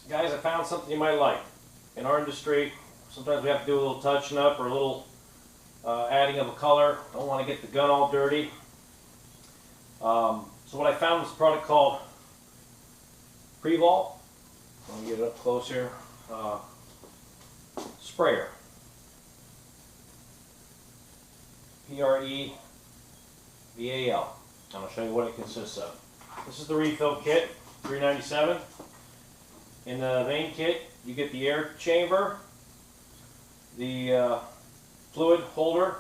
guys, I found something you might like. In our industry, sometimes we have to do a little touching up or a little adding of a color. Don't want to get the gun all dirty. So what I found was a product called Prevol. Let me get it up close here. Sprayer. Preval. I'm going to show you what it consists of. This is the refill kit, $3.97. In the main kit, you get the air chamber, the fluid holder,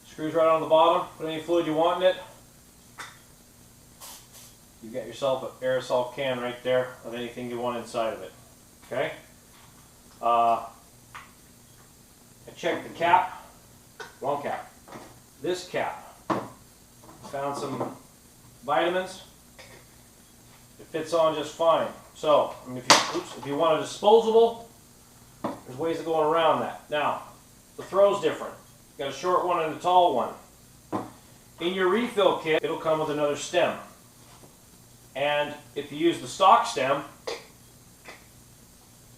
screws right on the bottom. Put any fluid you want in it. You got yourself an aerosol can right there of anything you want inside of it. Okay. I checked the cap. Wrong cap. This cap. Found some vitamins. It fits on just fine. So, I mean, if you want a disposable, there's ways of going around that. Now, the throw's different. You got a short one and a tall one. In your refill kit, it'll come with another stem. And if you use the stock stem,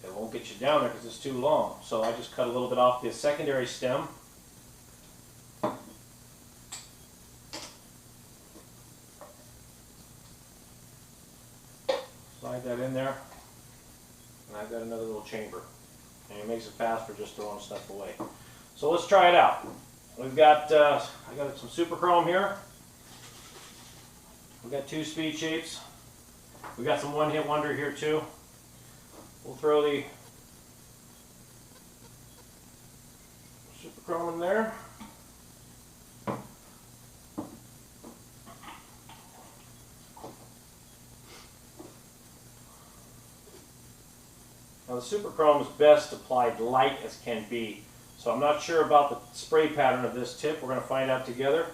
it won't get you down there because it's too long. So I just cut a little bit off the secondary stem. Slide that in there, and I've got another little chamber, and it makes it fast for just throwing stuff away. So let's try it out. We've got I got some super chrome here. We've got 2 speed shapes. We've got some one-hit wonder here too. We'll throw the super chrome in there. Now the super chrome is best applied light as can be. So I'm not sure about the spray pattern of this tip. We're going to find out together.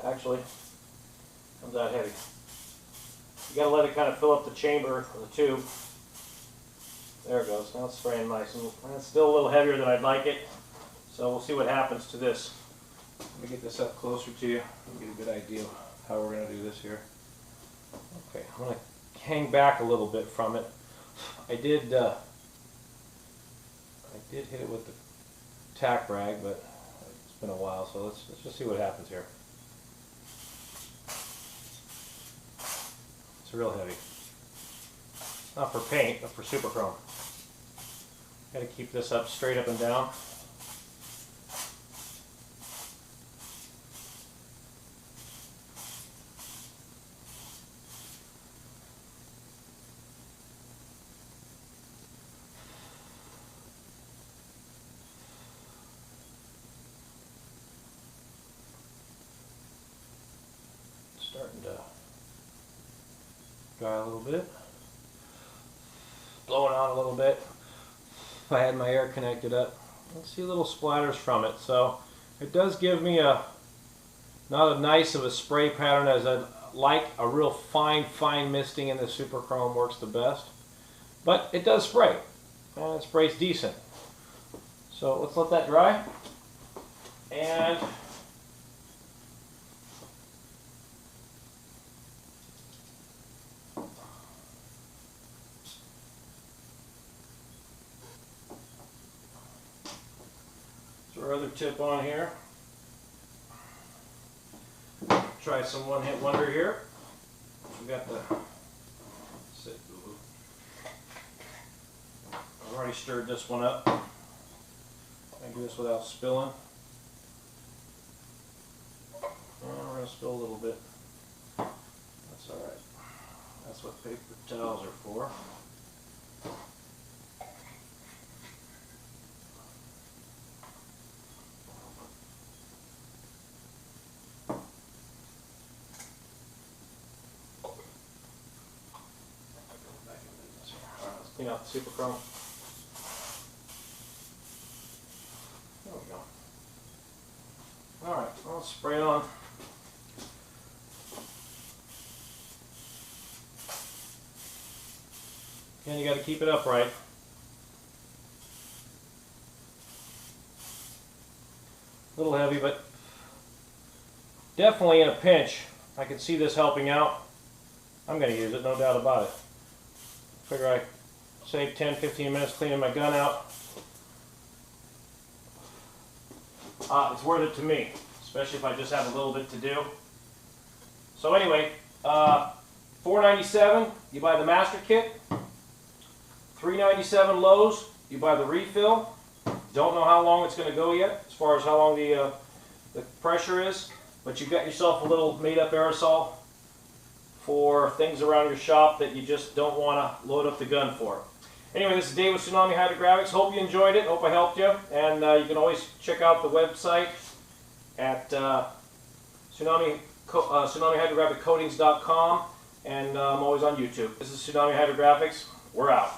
Actually, it comes out heavy. You got to let it kind of fill up the chamber or the tube. There it goes. Now it's spraying nice. And it's still a little heavier than I'd like it. So we'll see what happens to this. Let me get this up closer to you and get a good idea of how we're going to do this here. Okay, I'm going to hang back a little bit from it. I did hit it with the tack rag, but it's been a while, so let's just see what happens here. It's real heavy. Not for paint, but for super chrome. Got to keep this up straight up and down. Starting to dry a little bit. Blowing out a little bit. If I had my air connected up, let's see little splatters from it. So it does give me not as nice of a spray pattern as I'd like. A real fine misting in the super chrome works the best, but it does spray, and it sprays decent. So let's let that dry, and our other tip on here. Try some one-hit wonder here. We got the. I've already stirred this one up. I do this without spilling. We're going to spill a little bit. That's all right. That's what paper towels are for. Clean out the super chrome. There we go. Alright, well, let's spray it on. Again, you got to keep it upright. A little heavy, but definitely in a pinch. I can see this helping out. I'm going to use it, no doubt about it. Figure I Save 10-15 minutes cleaning my gun out. It's worth it to me, especially if I just have a little bit to do. So anyway, $4.97, you buy the master kit. $3.97 Lowe's, you buy the refill. Don't know how long it's going to go yet, as far as how long the pressure is, but you've got yourself a little made-up aerosol for things around your shop that you just don't want to load up the gun for. Anyway, this is Dave with Tsunami Hydrographics. Hope you enjoyed it. Hope I helped you. And you can always check out the website at TsunamiHydrographicCoatings.com, and I'm always on YouTube. This is Tsunami Hydrographics. We're out.